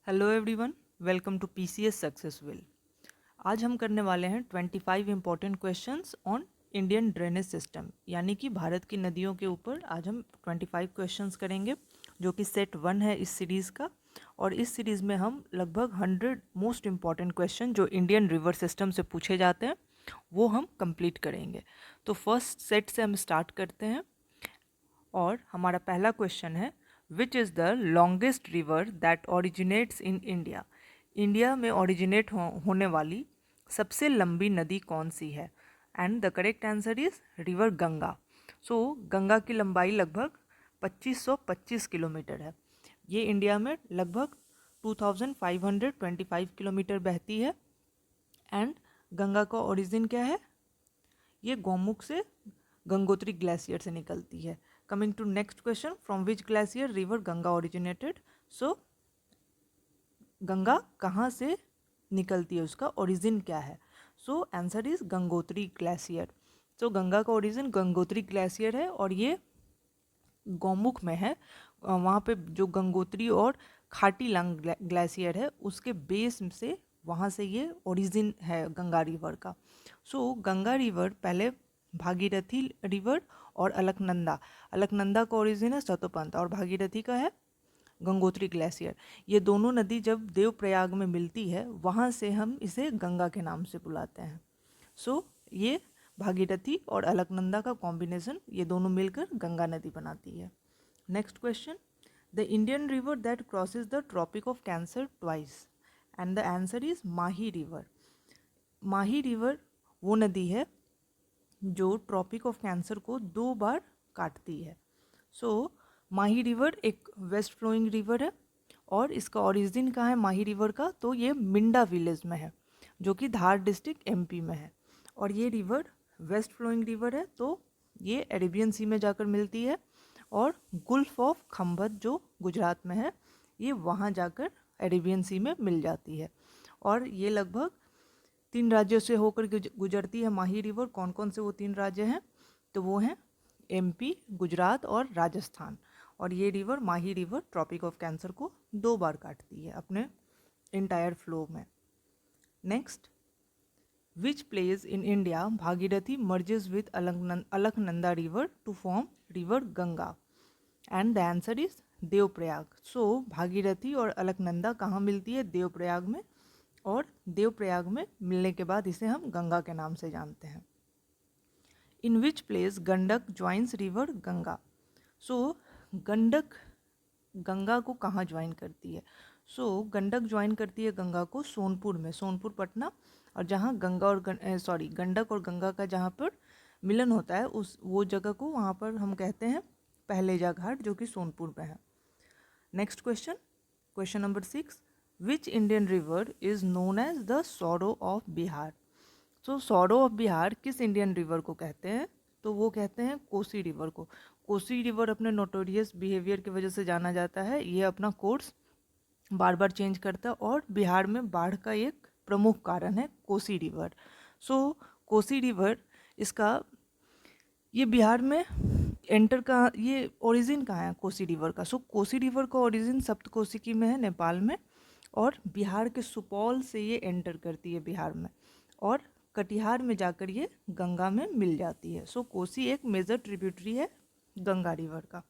Hello everyone, welcome to PCS success will. आज हम करने वाले हैं 25 important questions on Indian drainage system, यानी कि भारत की नदियों के ऊपर आज हम 25 क्वेश्चंस करेंगे, जो कि सेट 1 है इस सीरीज़ का। और इस सीरीज़ में हम लगभग 100 मोस्ट इम्पॉर्टेंट क्वेश्चन जो इंडियन रिवर सिस्टम से पूछे जाते हैं वो हम कंप्लीट करेंगे। तो फर्स्ट सेट से हम स्टार्ट करते हैं और हमारा पहला क्वेश्चन है, which is the longest river that originates in India. India में ओरिजिनेट होने वाली सबसे लंबी नदी कौन सी है? And the correct answer is river Ganga. So Ganga की लंबाई लगभग 2525 किलोमीटर है। ये इंडिया में लगभग 2525 किलोमीटर बहती है। एंड गंगा का ओरिजिन क्या है? ये गौमुख से गंगोत्री ग्लेशियर से निकलती है। Coming to next question, from which glacier river Ganga originated. So Ganga कहाँ से निकलती है, उसका ओरिजिन क्या है? So answer is Gangotri glacier. So Ganga का ओरिजिन गंगोत्री ग्लेशियर है और ये गौमुख में है। वहाँ पे जो गंगोत्री और खाटी लांग ग्लेशियर है उसके बेस से वहाँ से ये ओरिजिन है गंगा रिवर का। सो गंगा रिवर पहले भागीरथी रिवर और अलकनंदा का ओरिजिन है सतोपंथ, और भागीरथी का है गंगोत्री ग्लेशियर। ये दोनों नदी जब देवप्रयाग में मिलती है वहाँ से हम इसे गंगा के नाम से बुलाते हैं। सो ये भागीरथी और अलकनंदा का कॉम्बिनेशन, ये दोनों मिलकर गंगा नदी बनाती है। Next question, the Indian river that crosses the tropic of cancer twice. And the answer is Mahi river. Mahi river वो नदी है जो ट्रॉपिक ऑफ कैंसर को 2 बार काटती है। सो माही रिवर एक वेस्ट फ्लोइंग रिवर है और इसका ओरिजिन कहाँ है माही रिवर का? तो ये मिंडा विलेज में है जो कि धार डिस्ट्रिक्ट एमपी में है। और ये रिवर वेस्ट फ्लोइंग रिवर है, तो ये अरेबियन सी में जाकर मिलती है और गुल्फ ऑफ खंभत जो गुजरात में है, ये वहाँ जाकर अरेबियन सी में मिल जाती है। और ये लगभग 3 राज्यों से होकर गुजरती है माही रिवर। कौन कौन से वो 3 राज्य हैं? तो वो हैं एमपी, गुजरात और राजस्थान। और ये river Mahi river tropic of cancer को 2 बार काटती है अपने इंटायर फ्लो में। Next, which place in India Bhagirathi merges with Alaknanda river to form river Ganga. And the answer is Devprayag. So Bhagirathi और अलकनंदा कहाँ मिलती है? देवप्रयाग में। और देवप्रयाग में मिलने के बाद इसे हम गंगा के नाम से जानते हैं। In which place Gandak joins river Ganga. So Gandak Ganga को कहाँ ज्वाइन करती है? सो गंडक ज्वाइन करती है गंगा को सोनपुर में, सोनपुर पटना। और जहाँ गंगा और गंडक और गंगा का जहाँ पर मिलन होता है उस वो जगह को वहाँ पर हम कहते हैं पहलेजा घाट, जो कि सोनपुर में है। Next question, question number 6, which Indian river is known as the sorrow of Bihar. So sorrow of Bihar किस इंडियन रिवर को कहते हैं? तो वो कहते हैं कोसी रिवर को। कोसी रिवर अपने नोटोरियस बिहेवियर की वजह से जाना जाता है। ये अपना कोर्स बार बार चेंज करता है और बिहार में बाढ़ का एक प्रमुख कारण है कोसी रिवर। सो कोसी रिवर इसका ये बिहार में एंटर का ये ओरिजिन कहाँ है कोसी रिवर का? सो कोसी रिवर का ओरिजिन सप्तकोशिकी में है, नेपाल में। और बिहार के सुपौल से ये एंटर करती है बिहार में और कटिहार में जाकर ये गंगा में मिल जाती है। सो कोसी एक मेजर ट्रिब्यूटरी है गंगा रिवर का।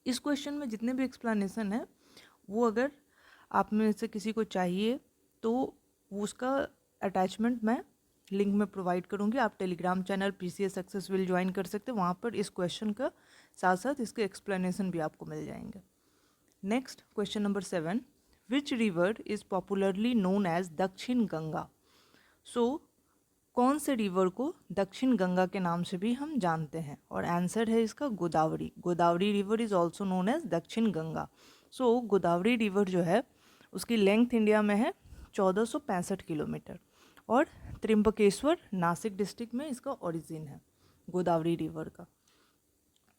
इस क्वेश्चन में जितने भी एक्सप्लेनेशन है वो अगर आप में से किसी को चाहिए तो उसका अटैचमेंट मैं लिंक में प्रोवाइड करूँगी। आप Telegram channel PCS success will join कर सकते हैं, वहाँ पर इस क्वेश्चन का साथ साथ इसके एक्सप्लेनेशन भी आपको मिल जाएंगे। Next question number 7, which river is popularly known as Dakshin Ganga. सो कौन से रिवर को दक्षिण गंगा के नाम से भी हम जानते हैं? और आंसर है इसका Godavari. Godavari river is also known as Dakshin Ganga. So Godavari river जो है उसकी लेंथ इंडिया में है 1465 किलोमीटर और त्रिम्बकेश्वर नासिक डिस्ट्रिक्ट में इसका ओरिजिन है गोदावरी रिवर का।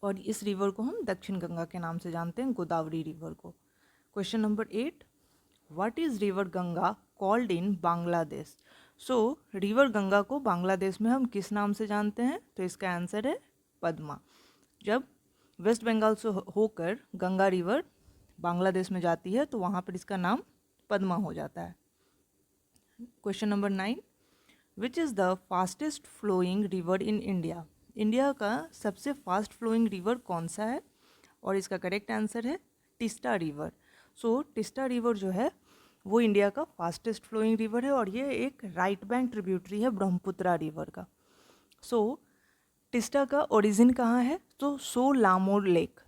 और इस रिवर को हम दक्षिण गंगा के नाम से जानते हैं, गोदावरी रिवर को। Question number 8, what is river Ganga called in Bangladesh. So river Ganga को बांग्लादेश में हम किस नाम से जानते हैं? तो इसका आंसर है पद्मा। जब वेस्ट बंगाल से होकर गंगा रिवर बांग्लादेश में जाती है तो वहाँ पर इसका नाम पद्मा हो जाता है। Question number 9, which is the fastest flowing river in India? India का सबसे फास्ट फ्लोइंग रिवर कौन सा है? और इसका करेक्ट आंसर है टिस्टा रिवर। सो टिस्टा रिवर जो है वो इंडिया का फास्टेस्ट फ्लोइंग रिवर है और ये एक राइट बैंक ट्रिब्यूटरी है ब्रह्मपुत्रा रिवर का। सो टिस्टा का ओरिजिन कहाँ है? तो सोलामो लेक,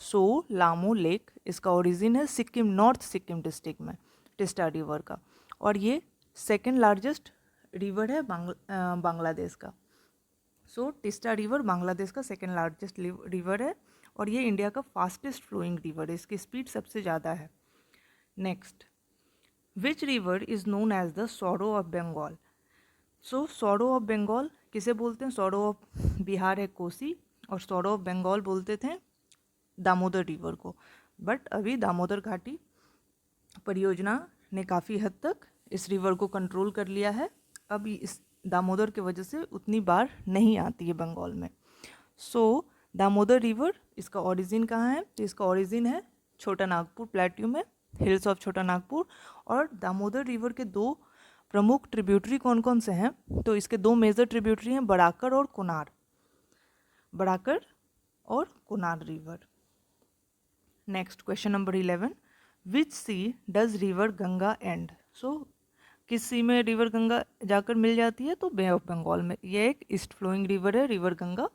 सोलामो लेक इसका ओरिजिन है सिक्किम, नॉर्थ सिक्किम डिस्ट्रिक्ट में टिस्टा रिवर का। और ये सेकेंड लार्जेस्ट रिवर है बांग्लादेश का। सो टिस्टा रिवर बांग्लादेश का सेकेंड लार्जेस्ट रिवर है और ये इंडिया का फास्टेस्ट फ्लोइंग रिवर है, इसकी स्पीड सबसे ज़्यादा है। Next, which river is known as the sorrow of Bengal? So sorrow of Bengal किसे बोलते हैं? सॉरो ऑफ बिहार है कोसी और सॉरो ऑफ बंगाल बोलते थे दामोदर रिवर को। बट अभी दामोदर घाटी परियोजना ने काफ़ी हद तक इस रिवर को कंट्रोल कर लिया है। अब इस दामोदर की वजह से उतनी बार नहीं आती है बंगाल में। सो दामोदर रिवर इसका ओरिजिन कहाँ है? तो इसका ओरिजिन है छोटा नागपुर प्लेट्यू में, हिल्स ऑफ छोटा नागपुर। और दामोदर रिवर के दो प्रमुख ट्रिब्यूटरी कौन कौन से हैं? तो इसके दो मेजर ट्रिब्यूटरी हैं बराकर और कुनार, बराकर और Kunar river. Next question number 11, which sea does river Ganga end? So किस सी में रिवर गंगा जाकर मिल जाती है? तो बे ऑफ बंगाल में। ये एक ईस्ट फ्लोइंग रिवर है रिवर गंगा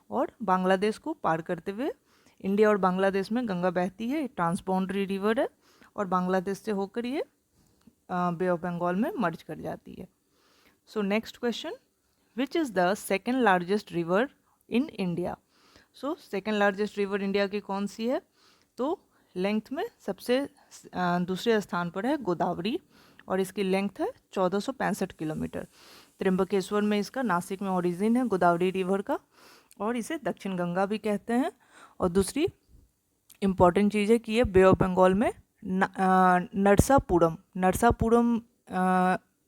और बांग्लादेश को पार करते हुए इंडिया और बांग्लादेश में गंगा बहती है। ट्रांसबाउंड्री रिवर है और बांग्लादेश से होकर ये बे ऑफ बंगाल में मर्ज कर जाती है। So next question, which is the second largest river in India? So second largest river India की कौन सी है? तो लेंथ में सबसे दूसरे स्थान पर है गोदावरी और इसकी लेंथ है 1465 किलोमीटर। त्र्यंबकेश्वर में इसका, नासिक में ओरिजिन है गोदावरी रिवर का और इसे दक्षिण गंगा भी कहते हैं। और दूसरी इम्पॉर्टेंट चीज़ है कि ये बे ऑफ बंगाल में नरसापुरम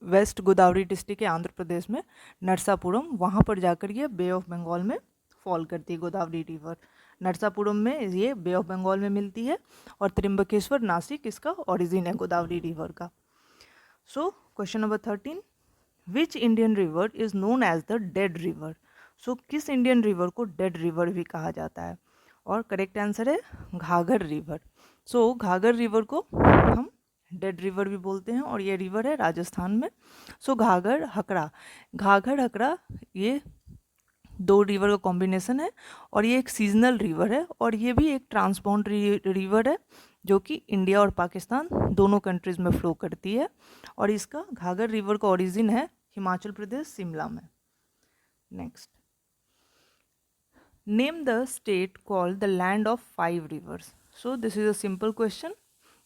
वेस्ट गोदावरी डिस्ट्रिक्ट है आंध्र प्रदेश में, नरसापुरम, वहाँ पर जाकर ये बे ऑफ बंगाल में फॉल करती है गोदावरी रिवर। नरसापुरम में ये बे ऑफ बंगाल में मिलती है और त्र्यंबकेश्वर नासिक इसका ओरिजिन है गोदावरी रिवर का। So question number 13, which Indian river is known as the dead river? So किस इंडियन रिवर को डेड रिवर भी कहा जाता है? और करेक्ट आंसर है घाघर रिवर। सो घाघर रिवर को हम डेड रिवर भी बोलते हैं और ये रिवर है राजस्थान में। सो घाघर हकरा ये दो रिवर का कॉम्बिनेशन है और ये एक सीजनल रिवर है और ये भी एक ट्रांसबाउंड्री रिवर है जो कि इंडिया और पाकिस्तान दोनों कंट्रीज़ में फ्लो करती है और इसका घाघर रिवर का ओरिजिन है हिमाचल प्रदेश शिमला में। Next, name the state called the land of 5 reverse. So this is a simple question.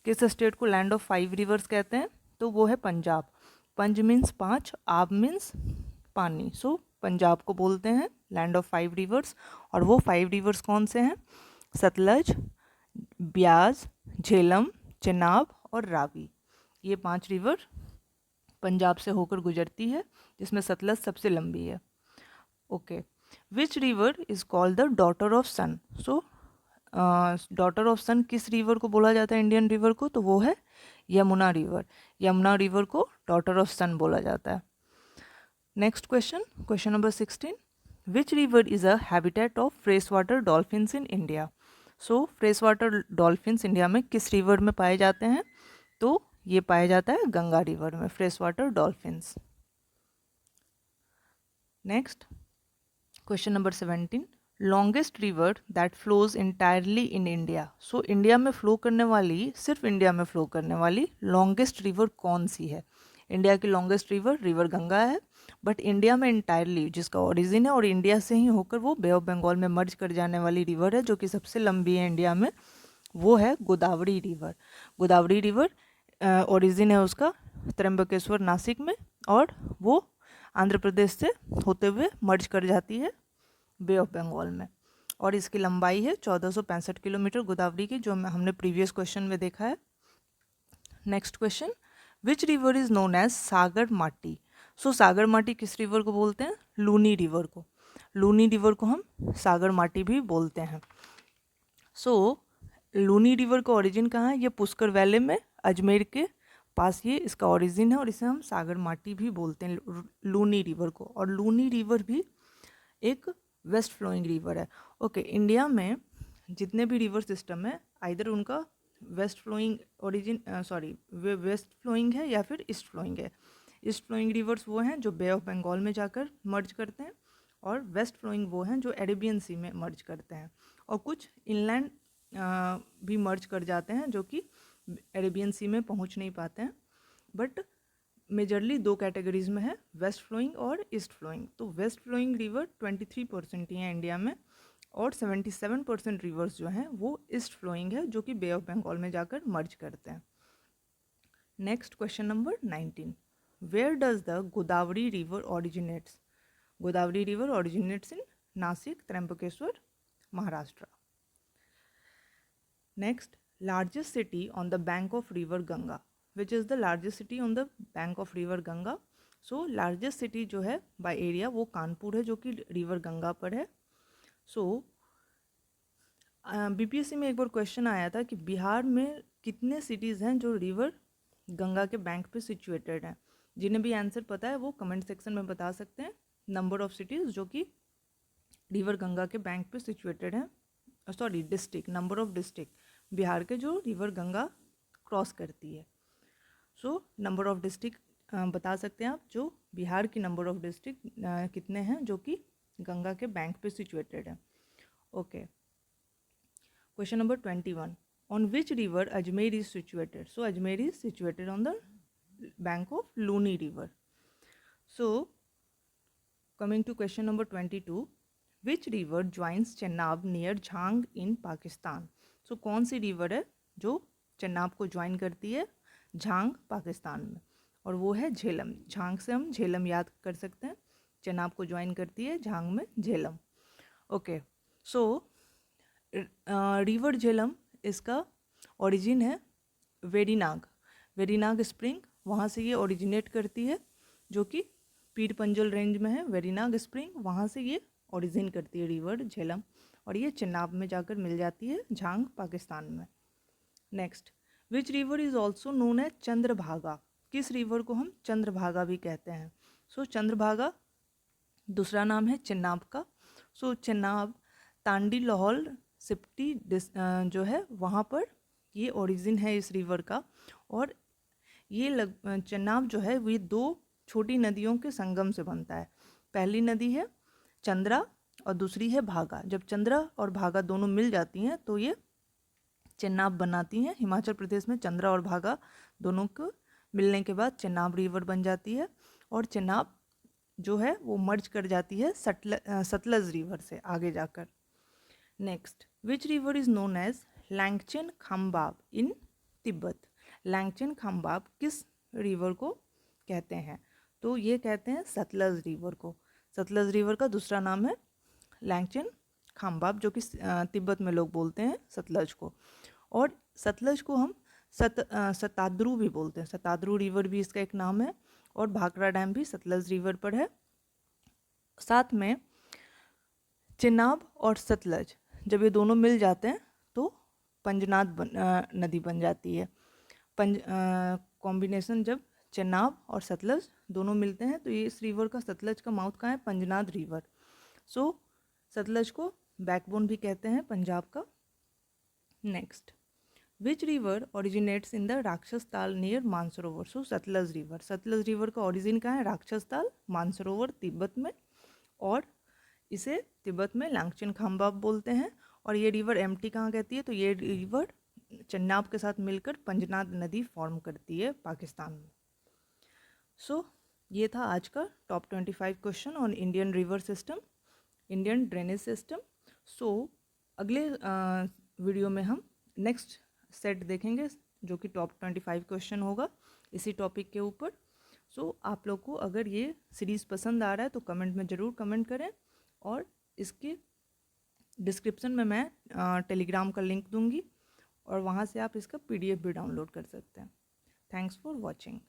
किस स्टेट को लैंड ऑफ 5 रिवर्स कहते हैं? तो वो है पंजाब। पंज मीन्स 5, आब मीन्स पानी। सो पंजाब को बोलते हैं लैंड ऑफ 5 रिवर्स और वो 5 रिवर्स कौन से हैं? सतलज, ब्यास, झेलम, चेनाब और रावी। ये 5 रिवर पंजाब से होकर गुजरती है जिसमें सतलज सबसे लंबी है। Okay, which river is called the daughter of sun? So daughter of sun किस रिवर को बोला जाता है इंडियन रिवर को? तो वो है यमुना रिवर। यमुना रिवर को डॉटर ऑफ सन बोला जाता है। Next question, question number 16, which river is a habitat of fresh water dolphins in India? So fresh water dolphins India में किस रिवर में पाए जाते हैं? तो ये पाया जाता है गंगा रिवर में, fresh water dolphins. Next question number 17, longest river that flows entirely in India? So India में फ्लो करने वाली, सिर्फ इंडिया में फ्लो करने वाली लॉन्गेस्ट रिवर कौन सी है? इंडिया की लॉन्गेस्ट रिवर गंगा है, बट इंडिया में इंटायरली जिसका ओरिजिन है और इंडिया से ही होकर वो बे ऑफ बंगाल में मर्ज कर जाने वाली रिवर है जो कि सबसे लंबी है इंडिया में, वो है Godavari river. Godavari river origin है उसका त्र्यंबकेश्वर नासिक में और वो आंध्र प्रदेश से होते हुए मर्ज कर जाती है बे ऑफ बंगाल में और इसकी लंबाई है 1465 किलोमीटर गोदावरी की, जो हमने प्रीवियस क्वेश्चन में देखा है। Next question, which river is known as Sagar Mati? So सागर माटी किस रिवर को बोलते हैं? लूनी रिवर को। लूनी रिवर को हम सागर माटी भी बोलते हैं। सो लूनी रिवर का ओरिजिन कहाँ है? ये पुष्कर वैली में अजमेर के पास ये इसका ओरिजिन है और इसे हम सागर माटी भी बोलते हैं लूनी रिवर को। और लूनी रिवर भी एक वेस्ट फ्लोइंग रिवर है। ओके, इंडिया में जितने भी रिवर सिस्टम है आइदर उनका वेस्ट फ्लोइंग वेस्ट फ्लोइंग है या फिर ईस्ट फ्लोइंग है। ईस्ट फ्लोइंग रिवर्स वो हैं जो बे ऑफ बंगाल में जाकर मर्ज करते हैं और वेस्ट फ्लोइंग वो हैं जो अरेबियन सी में मर्ज करते हैं और कुछ इनलैंड भी मर्ज कर जाते हैं जो कि अरेबियन सी में पहुंच नहीं पाते हैं। बट मेजरली दो कैटेगरीज में है, वेस्ट फ्लोइंग और ईस्ट फ्लोइंग। तो वेस्ट फ्लोइंग रिवर 23% ही हैं इंडिया में और 77% रिवर्स जो हैं वो ईस्ट फ्लोइंग है जो कि बे ऑफ बंगाल में जाकर मर्ज करते हैं। Next question number 19, where does the Godavari river originates? Godavari river originates in Nashik, Trimbakeshwar, Maharashtra. Next, largest city on the bank of river Ganga, which is the largest city on the bank of river Ganga? So largest city जो है by area वो कानपुर है जो कि river Ganga पर है। सो BPSC में एक बार क्वेश्चन आया था कि बिहार में कितने सिटीज़ हैं जो रिवर गंगा के बैंक पे सिचुएटेड हैं। जिन्हें भी आंसर पता है वो कमेंट सेक्शन में बता सकते हैं नंबर ऑफ सिटीज़ जो कि रिवर गंगा के बैंक पे सिचुएटेड हैं। Sorry, district, number of district Bihar के जो रिवर गंगा क्रॉस करती है। सो नंबर ऑफ डिस्ट्रिक्ट बता सकते हैं आप जो बिहार की नंबर ऑफ डिस्ट्रिक्ट कितने हैं जो कि गंगा के बैंक पे सिचुएटेड है। Okay, question number 21, on which river Ajmer is situated? So Ajmer is situated on the bank of Luni river. So coming to question number 22, which river joins Chenab near Jhang in Pakistan? So कौन सी river है जो चेनाब को ज्वाइन करती है झांग पाकिस्तान में? और वो है झेलम। झांग से हम झेलम याद कर सकते हैं, चेनाब को ज्वाइन करती है झांग में झेलम। ओके, सो रिवर झेलम इसका ओरिजिन है वेरीनाग, वेरीनाग स्प्रिंग, वहाँ से ये ओरिजिनेट करती है जो कि पीर पंजल रेंज में है वेरीनाग स्प्रिंग, वहाँ से ये ओरिजिन करती है रिवर झेलम और ये चेनाब में जाकर मिल जाती है झांग पाकिस्तान में। Next, which river is also known as Chandrabhaga? किस रिवर को हम चंद्रभागा भी कहते हैं? सो चंद्रभागा दूसरा नाम है चेनाब का। सो चेनाब तांडी लाहौल सिप्टी जो है वहाँ पर ये ओरिजिन है इस रिवर का। और ये चेनाब जो है वो दो छोटी नदियों के संगम से बनता है। पहली नदी है चंद्रा और दूसरी है भागा। जब चंद्रा और भागा दोनों मिल जाती हैं तो ये चेनाब बनाती हैं। हिमाचल प्रदेश में चंद्रा और भागा दोनों को मिलने के बाद चेनाब रिवर बन जाती है और चेनाब जो है वो मर्ज कर जाती है सतलज रिवर से आगे जाकर। Next, which river is known as Langchen Khambab in Tibet? Langchen Khambab किस रिवर को कहते हैं? तो ये कहते हैं सतलज रिवर को। सतलज रिवर का दूसरा नाम है लैंगचेन खाम्बाब जो कि तिब्बत में लोग बोलते हैं सतलज को। और सतलज को हम सताद्रू भी बोलते हैं, सताद्रू रिवर भी इसका एक नाम है। और भाखड़ा डैम भी सतलज रिवर पर है। साथ में चेनाब और सतलज जब ये दोनों मिल जाते हैं तो पंजनाद नदी बन जाती है। कॉम्बिनेशन जब चेनाब और सतलज दोनों मिलते हैं तो ये इस रिवर का, सतलज का माउथ कहाँ है? पंजनाद रिवर। सो सतलज को बैकबोन भी कहते हैं पंजाब का। Next, which river originates in the राक्षस ताल नियर मानसरोवर? सो सतलज रिवर। सतलज रिवर का ओरिजिन कहाँ है? राक्षस ताल, मानसरोवर, तिब्बत में। और इसे तिब्बत में लैंगचेन खाम्बाब बोलते हैं। और ये रिवर एम्प्टी कहाँ कहती है? तो ये रिवर चेनाब के साथ मिलकर पंजनाद नदी फॉर्म करती है पाकिस्तान में। सो ये था आज का top 25 question on Indian river system, Indian drainage system. So अगले वीडियो में हम नेक्स्ट सेट देखेंगे जो कि टॉप 25 क्वेश्चन होगा इसी टॉपिक के ऊपर। सो आप लोग को अगर ये सीरीज़ पसंद आ रहा है तो कमेंट में ज़रूर कमेंट करें और इसके डिस्क्रिप्शन में मैं टेलीग्राम का लिंक दूंगी और वहाँ से आप इसका PDF भी डाउनलोड कर सकते हैं। Thanks for watching.